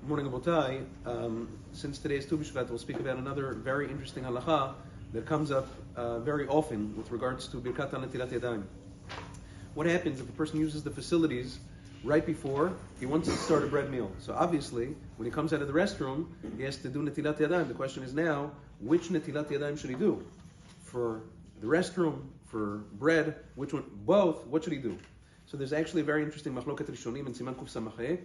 Morning, Abotai. Since today is Tu B'Shvat, we'll speak about another very interesting halacha that comes up very often with regards to Birkat Netilat Yadayim. What happens if a person uses the facilities right before he wants to start a bread meal? So obviously, when he comes out of the restroom, he has to do Netilat Yadayim. The question is now, which Netilat Yadayim should he do? For the restroom, for bread, which one? Both, what should he do? So there's actually a very interesting machloket rishonim in Siman Kuf Samachay.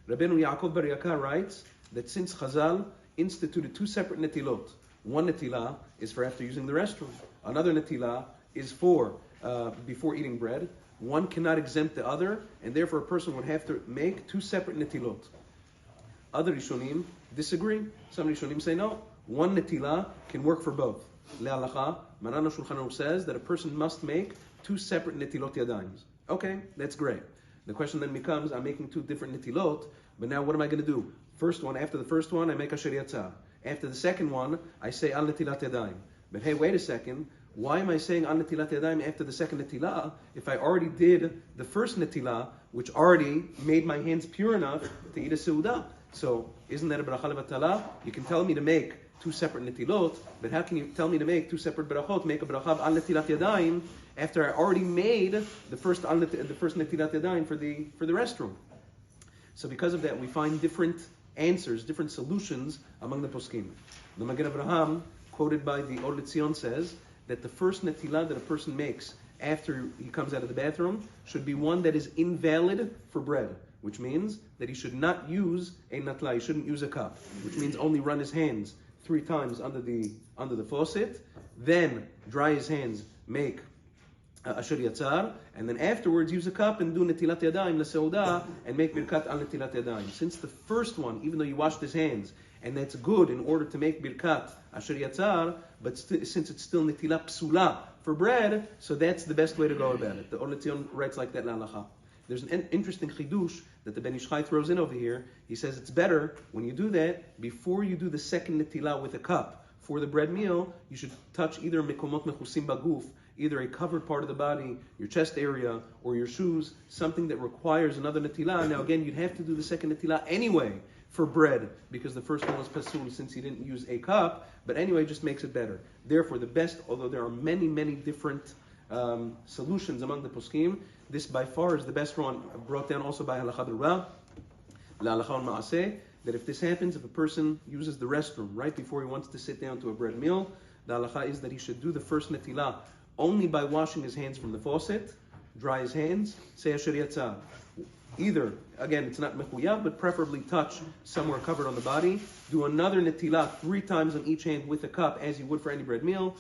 Rabbeinu Yaakov Bar Yaka writes that since Chazal instituted two separate netilot, one netila is for after using the restroom, another netila is for before eating bread, one cannot exempt the other, and therefore a person would have to make two separate netilot. Other Rishonim disagree. Some Rishonim say no, one netila can work for both. Le'alacha, Maran HaShulchan Aruch says that a person must make two separate netilot yadayim. Okay, that's great. The question then becomes, I'm making two different netilot, but now what am I going to do? First one, after the first one, I make asher yatzah. After the second one, I say al netilat yadayim. But hey, wait a second, why am I saying al netilat yadayim after the second netilah if I already did the first netilah, which already made my hands pure enough to eat a seudah? So, isn't that a bracha levatala? You can tell me to make two separate netilot, but how can you tell me to make two separate brachot, make a bracha al netilat yadayim, after I already made the first netilat yadayim for the restroom? So because of that, we find different answers, different solutions among the poskim. The Magen Avraham, quoted by the Or L'Tzion, says that the first netilah that a person makes after he comes out of the bathroom should be one that is invalid for bread, which means that he should not use a natla, he shouldn't use a cup, which means only run his hands 3 times under the faucet, then dry his hands, make asher yatzar, and then afterwards use a cup and do netilat yadayim l'seudah and make birkat al netilat yadayim. Since the first one, even though you washed his hands, and that's good in order to make birkat asher yatzar, but since it's still netilat psula for bread, so that's the best way to go about it. The Or L'Tzion writes like that in Halacha. There's an interesting chidush that the Ben Ish Chai throws in over here. He says it's better when you do that, before you do the second netilah with a cup for the bread meal, you should touch either mekomot mechusim baguf, either a covered part of the body, your chest area, or your shoes, something that requires another netilah. Now again, you'd have to do the second netilah anyway for bread, because the first one was pasul since you didn't use a cup, but anyway, it just makes it better. Therefore, the best, although there are many, many different solutions among the poskim, this by far is the best one, brought down also by Halacha D'Rabah, L'Halacha Ma'aseh, that if this happens, if a person uses the restroom right before he wants to sit down to a bread meal, the halacha is that he should do the first netilah only by washing his hands from the faucet, dry his hands, say asher yatzah. Either, again, it's not mechuyah, but preferably touch somewhere covered on the body. Do another netilah 3 times on each hand with a cup, as you would for any bread meal.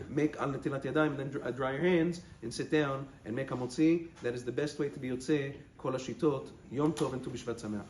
Make al netilat yadayim, then dry your hands and sit down and make a motzi. That is the best way to be yotzei kol hashitot. Yom tov and Tu B'Shvat Sameach.